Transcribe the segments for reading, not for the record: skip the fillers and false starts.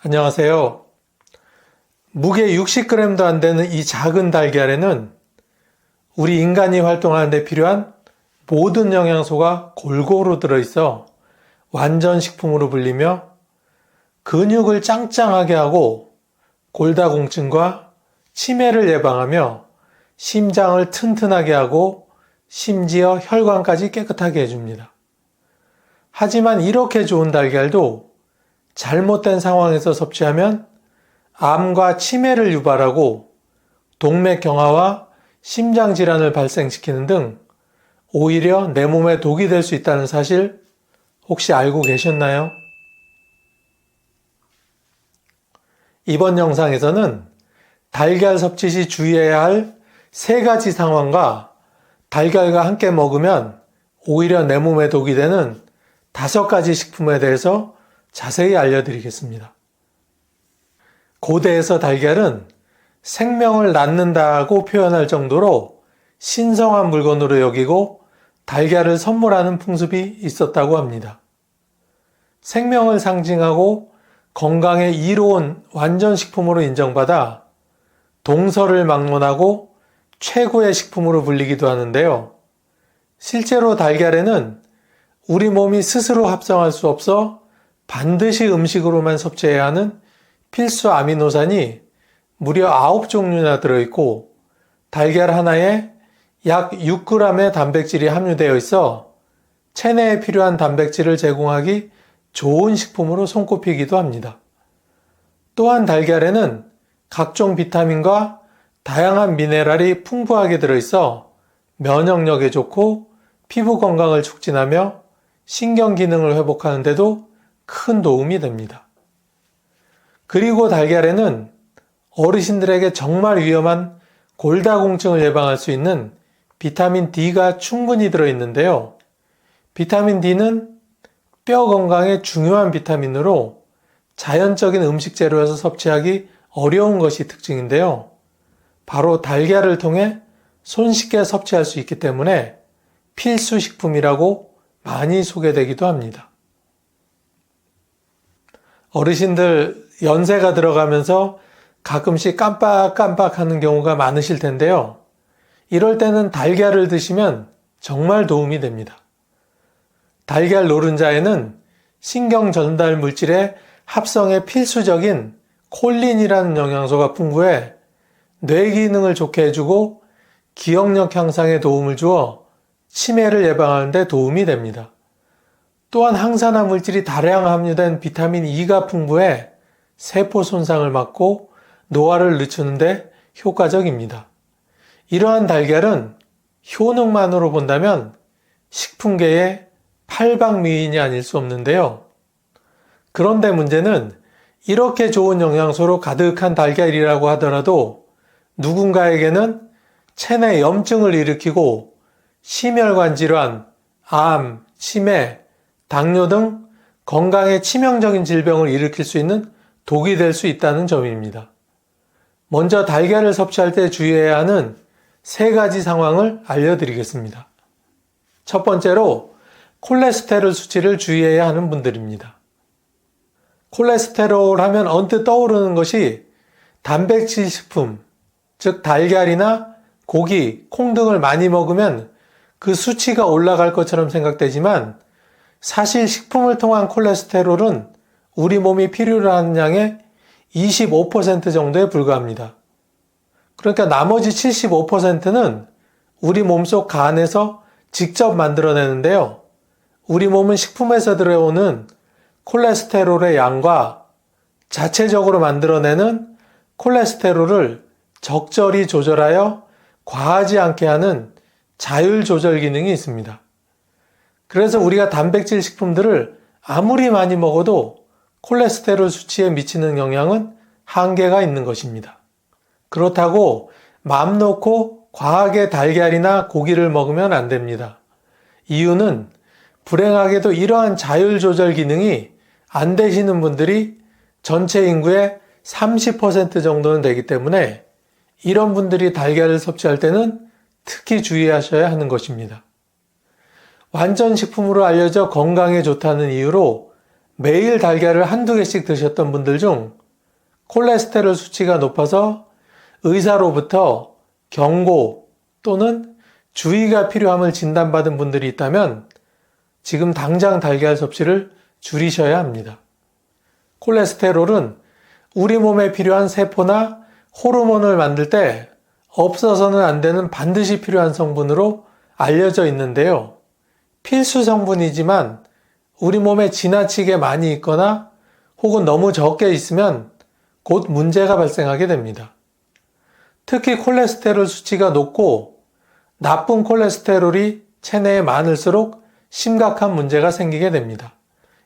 안녕하세요. 무게 60g도 안 되는 이 작은 달걀에는 우리 인간이 활동하는 데 필요한 모든 영양소가 골고루 들어있어 완전 식품으로 불리며 근육을 짱짱하게 하고 골다공증과 치매를 예방하며 심장을 튼튼하게 하고 심지어 혈관까지 깨끗하게 해줍니다. 하지만 이렇게 좋은 달걀도 잘못된 상황에서 섭취하면 암과 치매를 유발하고 동맥경화와 심장질환을 발생시키는 등 오히려 내 몸에 독이 될 수 있다는 사실 혹시 알고 계셨나요? 이번 영상에서는 달걀 섭취 시 주의해야 할 3가지 상황과 달걀과 함께 먹으면 오히려 내 몸에 독이 되는 5가지 식품에 대해서 자세히 알려드리겠습니다. 고대에서 달걀은 생명을 낳는다고 표현할 정도로 신성한 물건으로 여기고 달걀을 선물하는 풍습이 있었다고 합니다. 생명을 상징하고 건강에 이로운 완전식품으로 인정받아 동서를 막론하고 최고의 식품으로 불리기도 하는데요. 실제로 달걀에는 우리 몸이 스스로 합성할 수 없어 반드시 음식으로만 섭취해야 하는 필수 아미노산이 무려 9종류나 들어있고 달걀 하나에 약 6g의 단백질이 함유되어 있어 체내에 필요한 단백질을 제공하기 좋은 식품으로 손꼽히기도 합니다. 또한 달걀에는 각종 비타민과 다양한 미네랄이 풍부하게 들어있어 면역력에 좋고 피부 건강을 촉진하며 신경 기능을 회복하는 데도 큰 도움이 됩니다. 그리고 달걀에는 어르신들에게 정말 위험한 골다공증을 예방할 수 있는 비타민 D가 충분히 들어있는데요. 비타민 D는 뼈 건강에 중요한 비타민으로 자연적인 음식 재료에서 섭취하기 어려운 것이 특징인데요. 바로 달걀을 통해 손쉽게 섭취할 수 있기 때문에 필수 식품이라고 많이 소개되기도 합니다. 어르신들 연세가 들어가면서 가끔씩 깜빡깜빡 하는 경우가 많으실 텐데요. 이럴 때는 달걀을 드시면 정말 도움이 됩니다. 달걀 노른자에는 신경 전달 물질의 합성에 필수적인 콜린이라는 영양소가 풍부해 뇌 기능을 좋게 해주고 기억력 향상에 도움을 주어 치매를 예방하는 데 도움이 됩니다. 또한 항산화 물질이 다량 함유된 비타민 E가 풍부해 세포 손상을 막고 노화를 늦추는 데 효과적입니다. 이러한 달걀은 효능만으로 본다면 식품계의 팔방미인이 아닐 수 없는데요. 그런데 문제는 이렇게 좋은 영양소로 가득한 달걀이라고 하더라도 누군가에게는 체내 염증을 일으키고 심혈관 질환, 암, 치매, 당뇨 등 건강에 치명적인 질병을 일으킬 수 있는 독이 될 수 있다는 점입니다. 먼저 달걀을 섭취할 때 주의해야 하는 3가지 상황을 알려드리겠습니다. 첫 번째로 콜레스테롤 수치를 주의해야 하는 분들입니다. 콜레스테롤 하면 언뜻 떠오르는 것이 단백질 식품, 즉 달걀이나 고기, 콩 등을 많이 먹으면 그 수치가 올라갈 것처럼 생각되지만 사실 식품을 통한 콜레스테롤은 우리 몸이 필요로 하는 양의 25% 정도에 불과합니다. 그러니까 나머지 75%는 우리 몸속 간에서 직접 만들어내는데요. 우리 몸은 식품에서 들어오는 콜레스테롤의 양과 자체적으로 만들어내는 콜레스테롤을 적절히 조절하여 과하지 않게 하는 자율 조절 기능이 있습니다. 그래서 우리가 단백질 식품들을 아무리 많이 먹어도 콜레스테롤 수치에 미치는 영향은 한계가 있는 것입니다. 그렇다고 맘 놓고 과하게 달걀이나 고기를 먹으면 안 됩니다. 이유는 불행하게도 이러한 자율 조절 기능이 안 되시는 분들이 전체 인구의 30% 정도는 되기 때문에 이런 분들이 달걀을 섭취할 때는 특히 주의하셔야 하는 것입니다. 완전 식품으로 알려져 건강에 좋다는 이유로 매일 달걀을 한두 개씩 드셨던 분들 중 콜레스테롤 수치가 높아서 의사로부터 경고 또는 주의가 필요함을 진단받은 분들이 있다면 지금 당장 달걀 섭취를 줄이셔야 합니다. 콜레스테롤은 우리 몸에 필요한 세포나 호르몬을 만들 때 없어서는 안 되는 반드시 필요한 성분으로 알려져 있는데요. 필수 성분이지만 우리 몸에 지나치게 많이 있거나 혹은 너무 적게 있으면 곧 문제가 발생하게 됩니다. 특히 콜레스테롤 수치가 높고 나쁜 콜레스테롤이 체내에 많을수록 심각한 문제가 생기게 됩니다.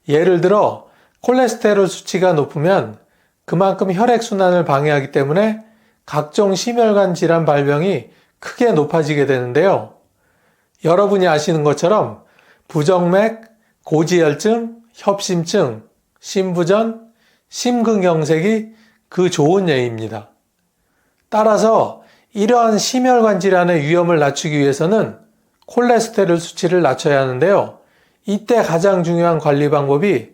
예를 들어 콜레스테롤 수치가 높으면 그만큼 혈액순환을 방해하기 때문에 각종 심혈관 질환 발병이 크게 높아지게 되는데요. 여러분이 아시는 것처럼 부정맥, 고지혈증, 협심증, 심부전, 심근경색이 그 좋은 예입니다. 따라서 이러한 심혈관 질환의 위험을 낮추기 위해서는 콜레스테롤 수치를 낮춰야 하는데요. 이때 가장 중요한 관리 방법이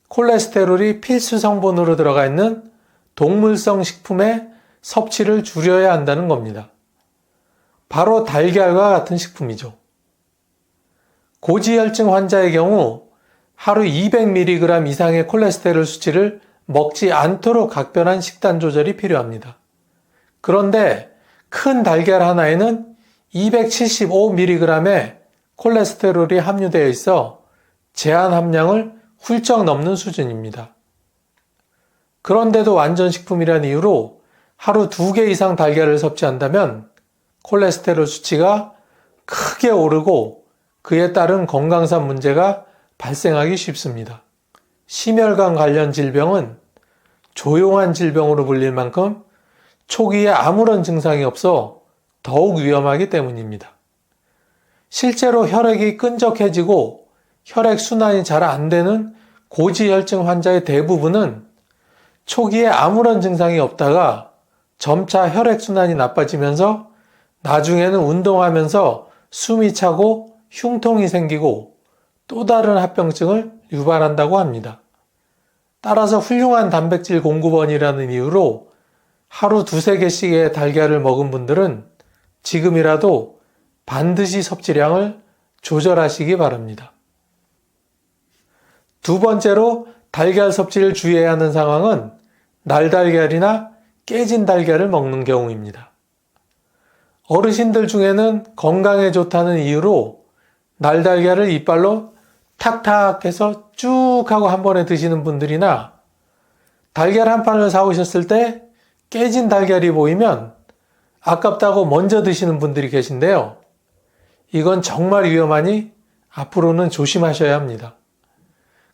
콜레스테롤이 필수 성분으로 들어가 있는 동물성 식품의 섭취를 줄여야 한다는 겁니다. 바로 달걀과 같은 식품이죠. 고지혈증 환자의 경우 하루 200mg 이상의 콜레스테롤 수치를 먹지 않도록 각별한 식단 조절이 필요합니다. 그런데 큰 달걀 하나에는 275mg의 콜레스테롤이 함유되어 있어 제한 함량을 훌쩍 넘는 수준입니다. 그런데도 완전식품이라는 이유로 하루 2개 이상 달걀을 섭취한다면 콜레스테롤 수치가 크게 오르고 그에 따른 건강상 문제가 발생하기 쉽습니다. 심혈관 관련 질병은 조용한 질병으로 불릴 만큼 초기에 아무런 증상이 없어 더욱 위험하기 때문입니다. 실제로 혈액이 끈적해지고 혈액순환이 잘 안 되는 고지혈증 환자의 대부분은 초기에 아무런 증상이 없다가 점차 혈액순환이 나빠지면서 나중에는 운동하면서 숨이 차고 흉통이 생기고 또 다른 합병증을 유발한다고 합니다. 따라서 훌륭한 단백질 공급원이라는 이유로 하루 2-3개씩의 달걀을 먹은 분들은 지금이라도 반드시 섭취량을 조절하시기 바랍니다. 두 번째로 달걀 섭취를 주의해야 하는 상황은 날달걀이나 깨진 달걀을 먹는 경우입니다. 어르신들 중에는 건강에 좋다는 이유로 날달걀을 이빨로 탁탁 해서 쭉 하고 한 번에 드시는 분들이나 달걀 한 판을 사오셨을 때 깨진 달걀이 보이면 아깝다고 먼저 드시는 분들이 계신데요. 이건 정말 위험하니 앞으로는 조심하셔야 합니다.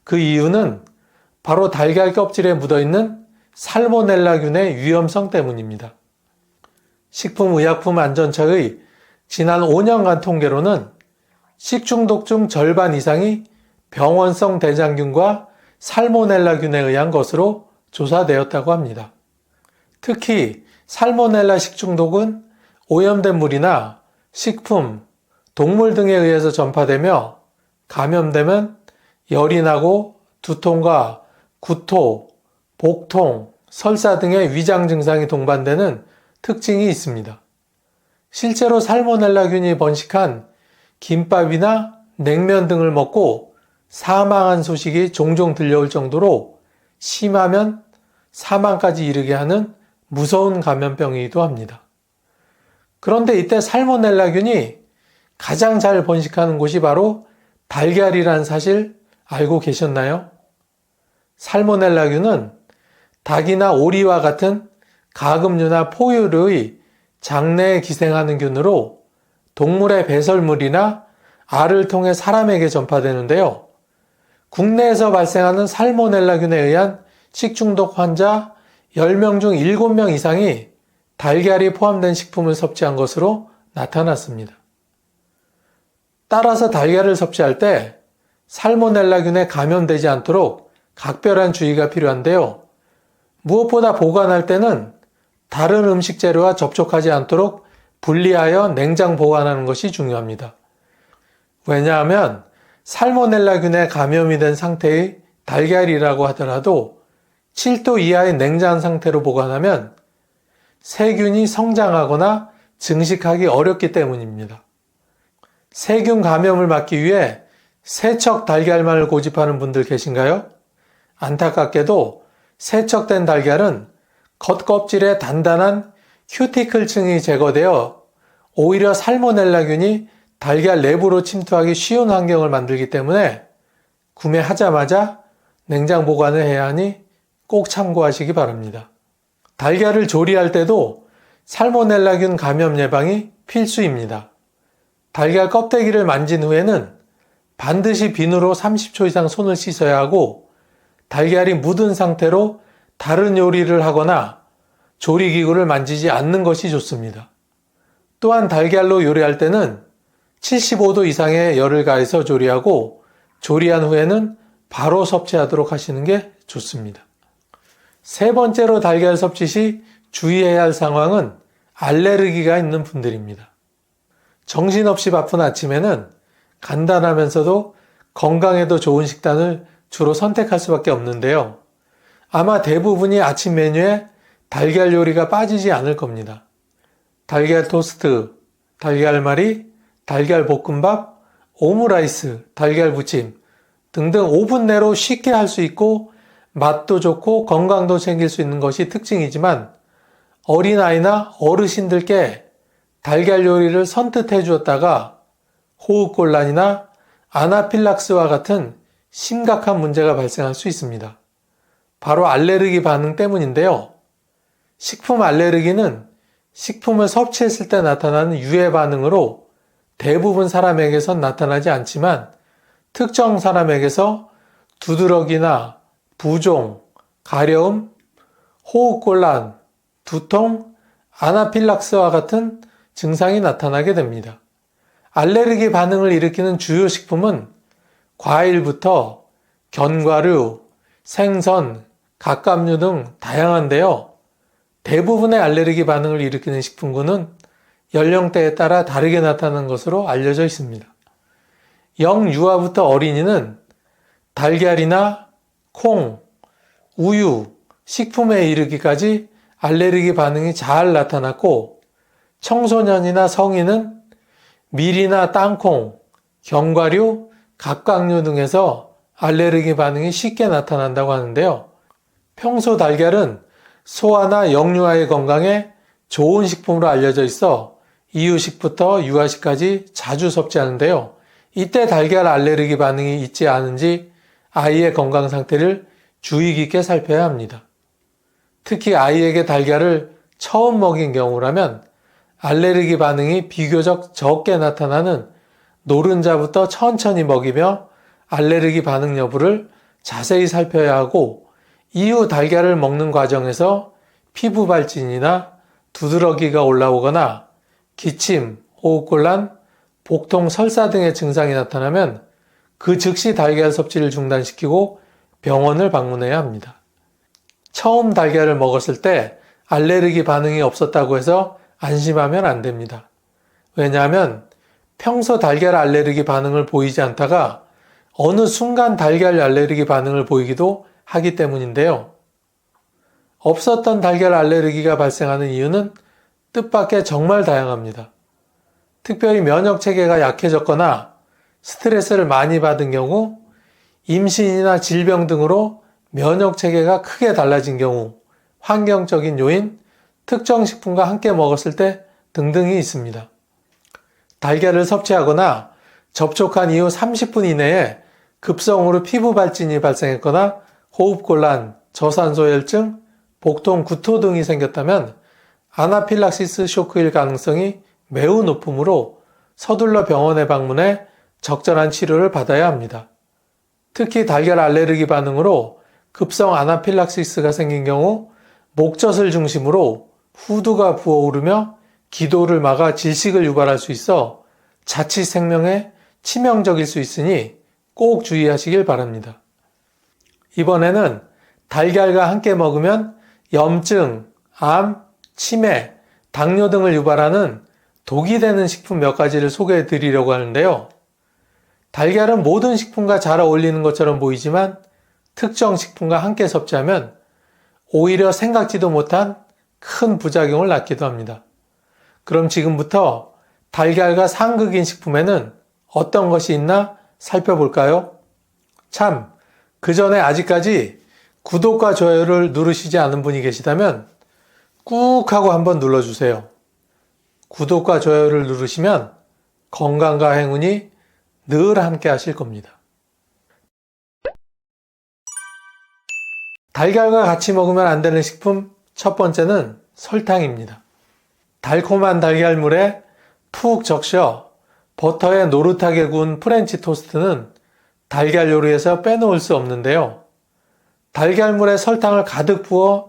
그 이유는 바로 달걀 껍질에 묻어있는 살모넬라균의 위험성 때문입니다. 식품의약품안전처의 지난 5년간 통계로는 식중독 중 절반 이상이 병원성 대장균과 살모넬라균에 의한 것으로 조사되었다고 합니다. 특히 살모넬라 식중독은 오염된 물이나 식품, 동물 등에 의해서 전파되며 감염되면 열이 나고 두통과 구토, 복통, 설사 등의 위장 증상이 동반되는 특징이 있습니다. 실제로 살모넬라균이 번식한 김밥이나 냉면 등을 먹고 사망한 소식이 종종 들려올 정도로 심하면 사망까지 이르게 하는 무서운 감염병이기도 합니다. 그런데 이때 살모넬라균이 가장 잘 번식하는 곳이 바로 달걀이라는 사실 알고 계셨나요? 살모넬라균은 닭이나 오리와 같은 가금류나 포유류의 장내에 기생하는 균으로 동물의 배설물이나 알을 통해 사람에게 전파되는데요. 국내에서 발생하는 살모넬라균에 의한 식중독 환자 10명 중 7명 이상이 달걀이 포함된 식품을 섭취한 것으로 나타났습니다. 따라서 달걀을 섭취할 때 살모넬라균에 감염되지 않도록 각별한 주의가 필요한데요. 무엇보다 보관할 때는 다른 음식 재료와 접촉하지 않도록 분리하여 냉장 보관하는 것이 중요합니다. 왜냐하면 살모넬라균에 감염이 된 상태의 달걀이라고 하더라도 7도 이하의 냉장 상태로 보관하면 세균이 성장하거나 증식하기 어렵기 때문입니다. 세균 감염을 막기 위해 세척 달걀만을 고집하는 분들 계신가요? 안타깝게도 세척된 달걀은 겉껍질에 단단한 큐티클층이 제거되어 오히려 살모넬라균이 달걀 내부로 침투하기 쉬운 환경을 만들기 때문에 구매하자마자 냉장 보관을 해야 하니 꼭 참고하시기 바랍니다. 달걀을 조리할 때도 살모넬라균 감염 예방이 필수입니다. 달걀 껍데기를 만진 후에는 반드시 비누로 30초 이상 손을 씻어야 하고 달걀이 묻은 상태로 다른 요리를 하거나 조리기구를 만지지 않는 것이 좋습니다. 또한 달걀로 요리할 때는 75도 이상의 열을 가해서 조리하고 조리한 후에는 바로 섭취하도록 하시는 게 좋습니다. 세 번째로 달걀 섭취 시 주의해야 할 상황은 알레르기가 있는 분들입니다. 정신없이 바쁜 아침에는 간단하면서도 건강에도 좋은 식단을 주로 선택할 수밖에 없는데요. 아마 대부분이 아침 메뉴에 달걀 요리가 빠지지 않을 겁니다. 달걀 토스트, 달걀말이, 달걀 볶음밥, 오므라이스, 달걀 부침 등등 5분 내로 쉽게 할 수 있고 맛도 좋고 건강도 챙길 수 있는 것이 특징이지만 어린아이나 어르신들께 달걀 요리를 선뜻해 주었다가 호흡곤란이나 아나필락스와 같은 심각한 문제가 발생할 수 있습니다. 바로 알레르기 반응 때문인데요. 식품 알레르기는 식품을 섭취했을 때 나타나는 유해 반응으로 대부분 사람에게선 나타나지 않지만 특정 사람에게서 두드러기나 부종, 가려움, 호흡곤란, 두통, 아나필락스와 같은 증상이 나타나게 됩니다. 알레르기 반응을 일으키는 주요 식품은 과일부터 견과류, 생선, 갑각류 등 다양한데요. 대부분의 알레르기 반응을 일으키는 식품군은 연령대에 따라 다르게 나타나는 것으로 알려져 있습니다. 영유아부터 어린이는 달걀이나 콩, 우유, 식품에 이르기까지 알레르기 반응이 잘 나타났고 청소년이나 성인은 밀이나 땅콩, 견과류, 갑각류 등에서 알레르기 반응이 쉽게 나타난다고 하는데요. 평소 달걀은 소아나 영유아의 건강에 좋은 식품으로 알려져 있어 이유식부터 유아식까지 자주 섭취하는데요. 이때 달걀 알레르기 반응이 있지 않은지 아이의 건강 상태를 주의 깊게 살펴야 합니다. 특히 아이에게 달걀을 처음 먹인 경우라면 알레르기 반응이 비교적 적게 나타나는 노른자부터 천천히 먹이며 알레르기 반응 여부를 자세히 살펴야 하고 이후 달걀을 먹는 과정에서 피부 발진이나 두드러기가 올라오거나 기침, 호흡곤란, 복통, 설사 등의 증상이 나타나면 그 즉시 달걀 섭취를 중단시키고 병원을 방문해야 합니다. 처음 달걀을 먹었을 때 알레르기 반응이 없었다고 해서 안심하면 안 됩니다. 왜냐하면 평소 달걀 알레르기 반응을 보이지 않다가 어느 순간 달걀 알레르기 반응을 보이기도 하기 때문인데요. 없었던 달걀 알레르기가 발생하는 이유는 뜻밖의 정말 다양합니다. 특별히 면역 체계가 약해졌거나 스트레스를 많이 받은 경우, 임신이나 질병 등으로 면역 체계가 크게 달라진 경우, 환경적인 요인, 특정 식품과 함께 먹었을 때 등등이 있습니다. 달걀을 섭취하거나 접촉한 이후 30분 이내에 급성으로 피부 발진이 발생했거나 호흡곤란, 저산소혈증, 복통, 구토 등이 생겼다면 아나필락시스 쇼크일 가능성이 매우 높으므로 서둘러 병원에 방문해 적절한 치료를 받아야 합니다. 특히 달걀 알레르기 반응으로 급성 아나필락시스가 생긴 경우 목젖을 중심으로 후두가 부어오르며 기도를 막아 질식을 유발할 수 있어 자칫 생명에 치명적일 수 있으니 꼭 주의하시길 바랍니다. 이번에는 달걀과 함께 먹으면 염증, 암, 치매, 당뇨 등을 유발하는 독이 되는 식품 몇 가지를 소개해 드리려고 하는데요. 달걀은 모든 식품과 잘 어울리는 것처럼 보이지만 특정 식품과 함께 섭취하면 오히려 생각지도 못한 큰 부작용을 낳기도 합니다. 그럼 지금부터 달걀과 상극인 식품에는 어떤 것이 있나 살펴볼까요? 참, 그 전에 아직까지 구독과 좋아요를 누르시지 않은 분이 계시다면 꾹 하고 한번 눌러주세요. 구독과 좋아요를 누르시면 건강과 행운이 늘 함께 하실 겁니다. 달걀과 같이 먹으면 안 되는 식품 첫 번째는 설탕입니다. 달콤한 달걀물에 푹 적셔 버터에 노릇하게 구운 프렌치 토스트는 달걀 요리에서 빼놓을 수 없는데요. 달걀물에 설탕을 가득 부어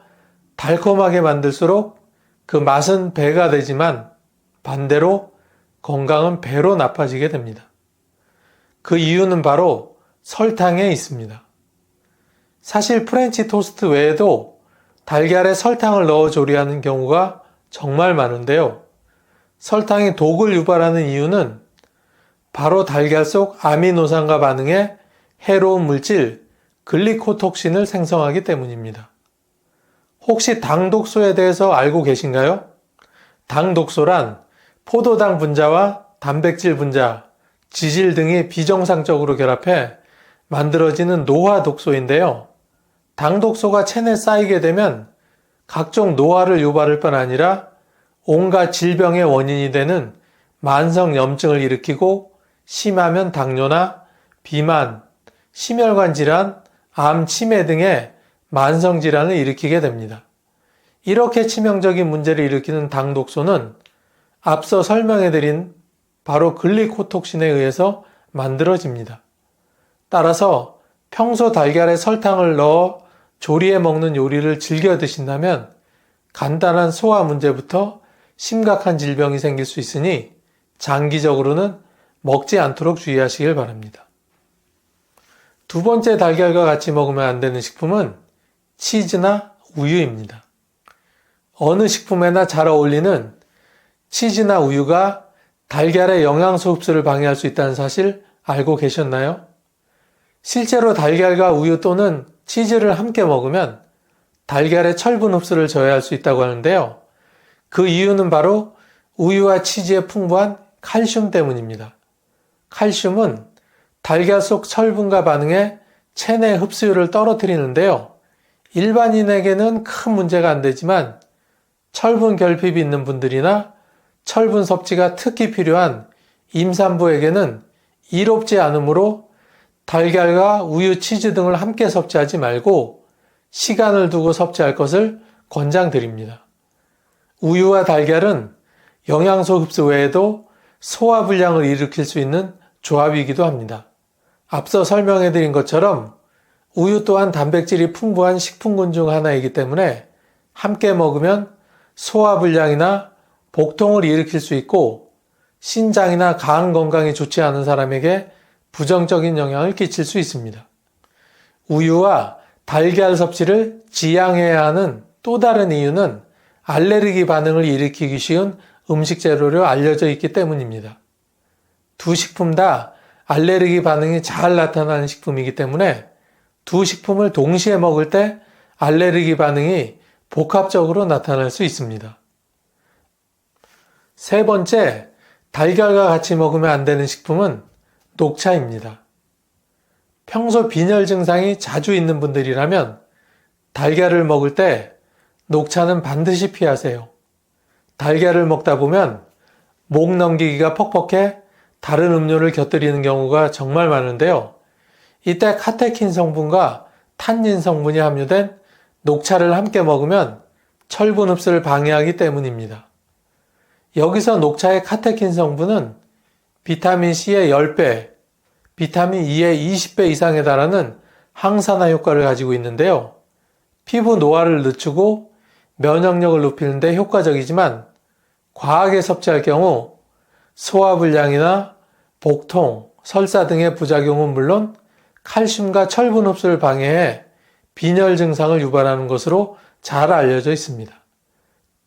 달콤하게 만들수록 그 맛은 배가 되지만 반대로 건강은 배로 나빠지게 됩니다. 그 이유는 바로 설탕에 있습니다. 사실 프렌치 토스트 외에도 달걀에 설탕을 넣어 조리하는 경우가 정말 많은데요. 설탕이 독을 유발하는 이유는 바로 달걀 속 아미노산과 반응해 해로운 물질 글리코톡신을 생성하기 때문입니다. 혹시 당독소에 대해서 알고 계신가요? 당독소란 포도당 분자와 단백질 분자, 지질 등이 비정상적으로 결합해 만들어지는 노화 독소인데요. 당독소가 체내에 쌓이게 되면 각종 노화를 유발할 뿐 아니라 온갖 질병의 원인이 되는 만성 염증을 일으키고 심하면 당뇨나 비만, 심혈관 질환, 암, 치매 등의 만성 질환을 일으키게 됩니다. 이렇게 치명적인 문제를 일으키는 당독소는 앞서 설명해드린 바로 글리코톡신에 의해서 만들어집니다. 따라서 평소 달걀에 설탕을 넣어 조리해 먹는 요리를 즐겨 드신다면 간단한 소화 문제부터 심각한 질병이 생길 수 있으니 장기적으로는 먹지 않도록 주의하시길 바랍니다. 두 번째 달걀과 같이 먹으면 안 되는 식품은 치즈나 우유입니다. 어느 식품에나 잘 어울리는 치즈나 우유가 달걀의 영양소 흡수를 방해할 수 있다는 사실 알고 계셨나요? 실제로 달걀과 우유 또는 치즈를 함께 먹으면 달걀의 철분 흡수를 저해할 수 있다고 하는데요. 그 이유는 바로 우유와 치즈에 풍부한 칼슘 때문입니다. 칼슘은 달걀 속 철분과 반응해 체내 흡수율을 떨어뜨리는데요. 일반인에게는 큰 문제가 안 되지만 철분 결핍이 있는 분들이나 철분 섭취가 특히 필요한 임산부에게는 이롭지 않으므로 달걀과 우유, 치즈 등을 함께 섭취하지 말고 시간을 두고 섭취할 것을 권장드립니다. 우유와 달걀은 영양소 흡수 외에도 소화불량을 일으킬 수 있는 조합이기도 합니다. 앞서 설명해드린 것처럼 우유 또한 단백질이 풍부한 식품군 중 하나이기 때문에 함께 먹으면 소화불량이나 복통을 일으킬 수 있고 신장이나 간 건강이 좋지 않은 사람에게 부정적인 영향을 끼칠 수 있습니다. 우유와 달걀 섭취를 지양해야 하는 또 다른 이유는 알레르기 반응을 일으키기 쉬운 음식 재료로 알려져 있기 때문입니다. 두 식품 다 알레르기 반응이 잘 나타나는 식품이기 때문에 두 식품을 동시에 먹을 때 알레르기 반응이 복합적으로 나타날 수 있습니다. 세 번째, 달걀과 같이 먹으면 안 되는 식품은 녹차입니다. 평소 빈혈 증상이 자주 있는 분들이라면 달걀을 먹을 때 녹차는 반드시 피하세요. 달걀을 먹다 보면 목 넘기기가 퍽퍽해 다른 음료를 곁들이는 경우가 정말 많은데요. 이때 카테킨 성분과 탄닌 성분이 함유된 녹차를 함께 먹으면 철분 흡수를 방해하기 때문입니다. 여기서 녹차의 카테킨 성분은 비타민C의 10배, 비타민 E의 20배 이상에 달하는 항산화 효과를 가지고 있는데요. 피부 노화를 늦추고 면역력을 높이는 데 효과적이지만 과하게 섭취할 경우 소화불량이나 복통, 설사 등의 부작용은 물론 칼슘과 철분 흡수를 방해해 빈혈 증상을 유발하는 것으로 잘 알려져 있습니다.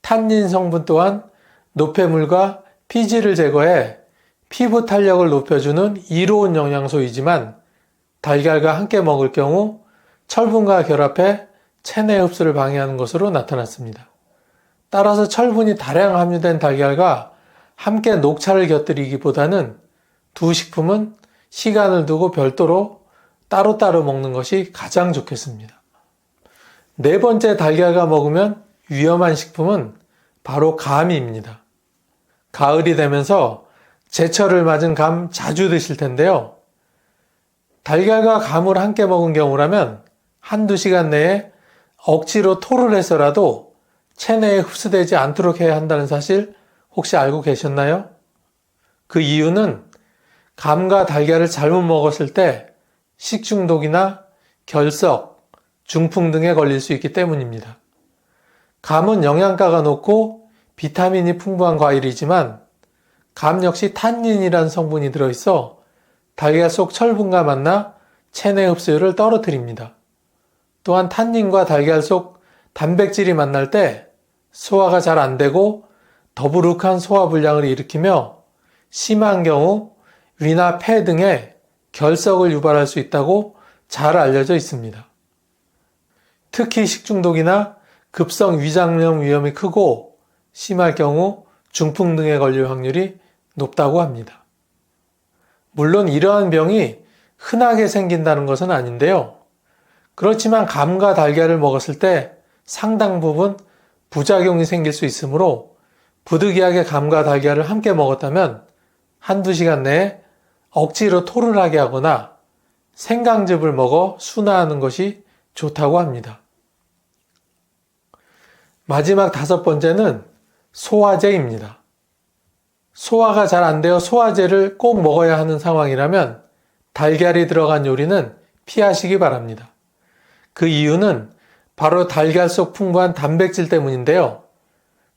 탄닌 성분 또한 노폐물과 피지를 제거해 피부 탄력을 높여주는 이로운 영양소이지만 달걀과 함께 먹을 경우 철분과 결합해 체내 흡수를 방해하는 것으로 나타났습니다. 따라서 철분이 다량 함유된 달걀과 함께 녹차를 곁들이기보다는 두 식품은 시간을 두고 별도로 따로따로 먹는 것이 가장 좋겠습니다. 네 번째 달걀과 먹으면 위험한 식품은 바로 감입니다. 가을이 되면서 제철을 맞은 감 자주 드실 텐데요. 달걀과 감을 함께 먹은 경우라면 한두 시간 내에 억지로 토를 해서라도 체내에 흡수되지 않도록 해야 한다는 사실 혹시 알고 계셨나요? 그 이유는 감과 달걀을 잘못 먹었을 때 식중독이나 결석, 중풍 등에 걸릴 수 있기 때문입니다. 감은 영양가가 높고 비타민이 풍부한 과일이지만 감 역시 탄닌이라는 성분이 들어있어 달걀 속 철분과 만나 체내 흡수율을 떨어뜨립니다. 또한 탄닌과 달걀 속 단백질이 만날 때 소화가 잘 안 되고 더부룩한 소화불량을 일으키며 심한 경우 위나 폐 등에 결석을 유발할 수 있다고 잘 알려져 있습니다. 특히 식중독이나 급성 위장염 위험이 크고 심할 경우 중풍 등에 걸릴 확률이 높다고 합니다. 물론 이러한 병이 흔하게 생긴다는 것은 아닌데요. 그렇지만 감과 달걀을 먹었을 때 상당 부분 부작용이 생길 수 있으므로 부득이하게 감과 달걀을 함께 먹었다면 한두 시간 내에 억지로 토를 하게 하거나 생강즙을 먹어 순화하는 것이 좋다고 합니다. 마지막 다섯 번째는 소화제입니다. 소화가 잘 안 되어 소화제를 꼭 먹어야 하는 상황이라면 달걀이 들어간 요리는 피하시기 바랍니다. 그 이유는 바로 달걀 속 풍부한 단백질 때문인데요.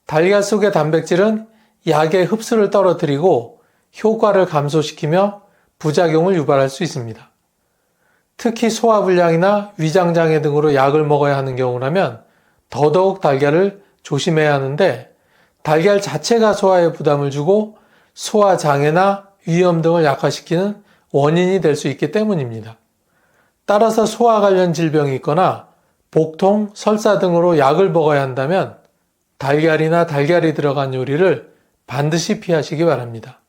달걀 속의 단백질은 약의 흡수를 떨어뜨리고 효과를 감소시키며 부작용을 유발할 수 있습니다. 특히 소화불량이나 위장장애 등으로 약을 먹어야 하는 경우라면 더더욱 달걀을 조심해야 하는데 달걀 자체가 소화에 부담을 주고 소화장애나 위염 등을 약화시키는 원인이 될 수 있기 때문입니다. 따라서 소화 관련 질병이 있거나 복통, 설사 등으로 약을 먹어야 한다면 달걀이나 달걀이 들어간 요리를 반드시 피하시기 바랍니다.